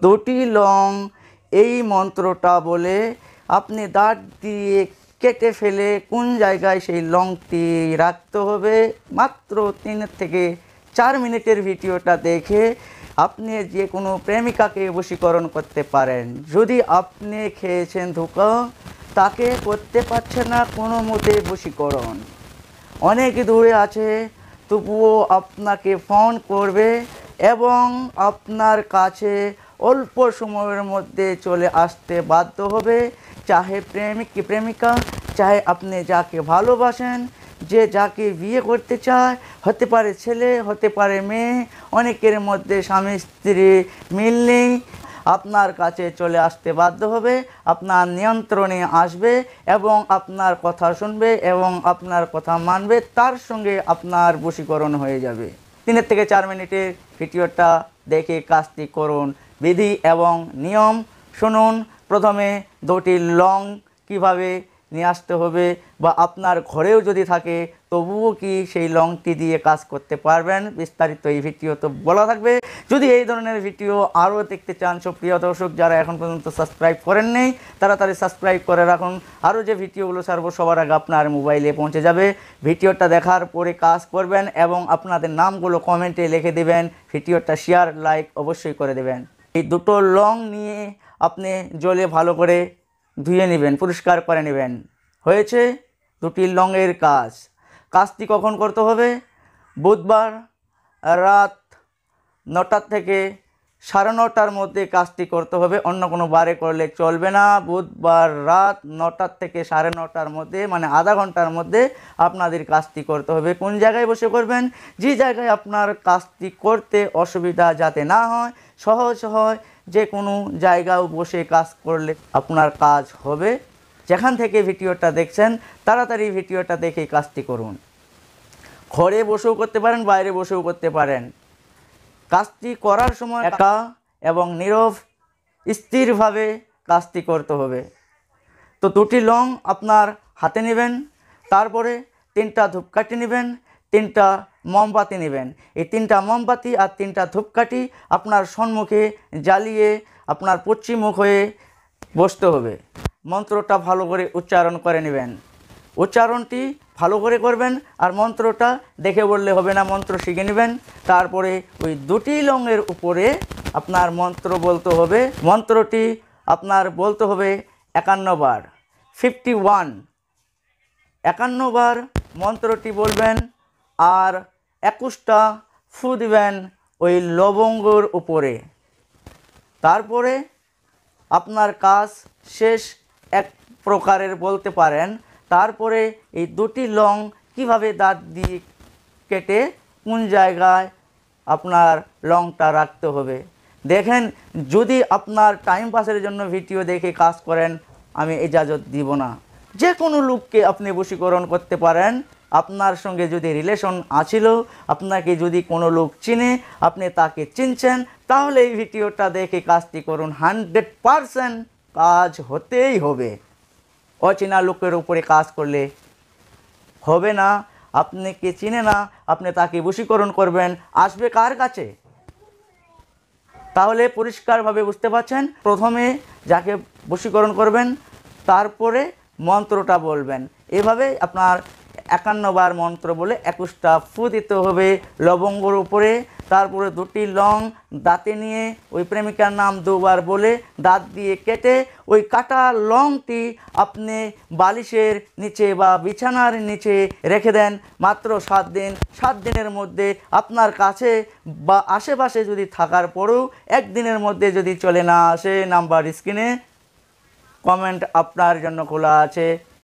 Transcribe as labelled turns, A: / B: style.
A: দুটি লং এই মন্ত্রটা বলে আপনি দাঁত দিয়ে কেটে ফেলে কোন জায়গায় সেই লংটি রাখতে হবে মাত্র 3 থেকে 4 মিনিটের ভিডিওটা দেখে আপনি যে কোনো প্রেমিকাকে বশীকরণ করতে পারেন। যদি আপনি খেয়েছেন ধোঁকা, তাকে করতে পারছে না কোনো মতে বশীকরণ, অনেক দূরে আছে, তবুও আপনাকে ফোন করবে এবং আপনার কাছে অল্প সময়ের মধ্যে চলে আসতে বাধ্য হবে। চাহে প্রেমিক কি প্রেমিকা, চাহে আপনি যাকে ভালোবাসেন, যে যাকে বিয়ে করতে চায়, হতে পারে ছেলে, হতে পারে মেয়ে, অনেকের মধ্যে স্বামী স্ত্রী মিল নেই, আপনার কাছে চলে আসতে বাধ্য হবে, আপনার নিয়ন্ত্রণে আসবে এবং আপনার কথা শুনবে এবং আপনার কথা মানবে, তার সঙ্গে আপনার বশীকরণ হয়ে যাবে। 3 থেকে 4 মিনিটের ভিডিওটা দেখে কাজটি করুন। বিধি এবং নিয়ম শুনুন। প্রথমে 2টি লং কিভাবে নিয়ে আসতে হবে, বা আপনার ঘরেও যদি থাকে তবুও কি সেই লংটি দিয়ে কাজ করতে পারবেন, বিস্তারিত এই ভিডিও তো বলা থাকবে। যদি এই ধরনের ভিডিও আরও দেখতে চান, সুপ্রিয় দর্শক যারা এখন পর্যন্ত সাবস্ক্রাইব করেন নেই তাড়াতাড়ি সাবস্ক্রাইব করে রাখুন। আরও যে ভিডিওগুলো ছাড়বো সবার আগে আপনার মোবাইলে পৌঁছে যাবে। ভিডিওটা দেখার পরে কাজ করবেন এবং আপনাদের নামগুলো কমেন্টে লিখে দেবেন। ভিডিওটা শেয়ার লাইক অবশ্যই করে দেবেন। এই দুটো লং নিয়ে আপনি জলে ভালো করে ধুয়ে নেবেন, পরিষ্কার করে নেবেন। হয়েছে 2টি লংয়ের কাজ। কাজটি কখন করতে হবে? বুধবার রাত 9টা থেকে 9:30টার মধ্যে কাজটি করতে হবে, অন্য কোনো বারে করলে চলবে না। বুধবার রাত 9টা থেকে 9:30টার মধ্যে, মানে আধা ঘন্টার মধ্যে আপনাদের কাজটি করতে হবে। কোন জায়গায় বসে করবেন? যে জায়গায় আপনার কাজটি করতে অসুবিধা যাতে না হয়, সহজ হয়, যে কোনো জায়গায় বসে কাজ করলে আপনার কাজ হবে। যেখান থেকে ভিডিওটা দেখছেন তাড়াতাড়ি ভিডিওটা দেখে কাজটি করুন। ঘরে বসেও করতে পারেন, বাইরে বসেও করতে পারেন। কাজটি করার সময় একা এবং নীরব স্থিরভাবে কাজটি করতে হবে। তো 2টি লং আপনার হাতে নেবেন, তারপরে 3টা ধূপকাঠি নেবেন, 3টা মোমবাতি নেবেন। এই 3টা মোমবাতি আর 3টা ধূপকাঠি আপনার সম্মুখে জ্বালিয়ে আপনার পশ্চিমমুখ হয়ে বসতে হবে। মন্ত্রটা ভালো করে উচ্চারণ করে নেবেন। উচ্চারণটি ভালো করে করবেন, আর মন্ত্রটা দেখে বললে হবে না, মন্ত্র শিখে নেবেন। তারপরে ওই 2টি লংয়ের উপরে আপনার মন্ত্র বলতে হবে। মন্ত্রটি আপনার বলতে হবে 51 বার, 51 বার মন্ত্রটি বলবেন, আর 21টা ফু দিবেন ওই লবঙ্গর উপরে। তারপরে আপনার কাজ শেষ এক প্রকারের বলতে পারেন। তারপরে এই 2টি লং কিভাবে দাঁত দিয়ে কেটে কোন জায়গায় আপনার লংটা রাখতে হবে দেখেন। যদি আপনার টাইম পাসের জন্য ভিডিও দেখে কাজ করেন, আমি ইজাজত দিব না। যে কোনো লোককে আপনি বশীকরণ করতে পারেন। আপনার সঙ্গে যদি রিলেশন আছিল, আপনাকে যদি কোনো লোক চিনে, আপনি তাকে চিনছেন, তাহলে এই ভিডিওটা দেখে কাজটি করুন। 100% কাজ হতেই হবে। অচেনা লোকের উপরে কাজ করলে হবে না। আপনি কে চিনে না, আপনি তাকে বশীকরণ করবেন, আসবে কার কাছে? তাহলে পরিষ্কারভাবে বুঝতে পারছেন। প্রথমে যাকে বশীকরণ করবেন, তারপরে মন্ত্রটা বলবেন। এভাবে আপনার 51 বার মন্ত্র বলে 21টা ফু দিতে হবে লবঙ্গর উপরে। তারপরে 2টি লং দাঁতে নিয়ে ওই প্রেমিকার নাম 2 বার বলে দাঁত দিয়ে কেটে ওই কাটা লংটি আপনি বালিশের নিচে বা বিছানার নিচে রেখে দেন মাত্র 7 দিন। 7 দিনের মধ্যে আপনার কাছে বা আশেপাশে যদি থাকার পরেও 1 দিনের মধ্যে যদি চলে না আসে, নাম্বার স্ক্রিনে, কমেন্ট আপনার জন্য খোলা আছে।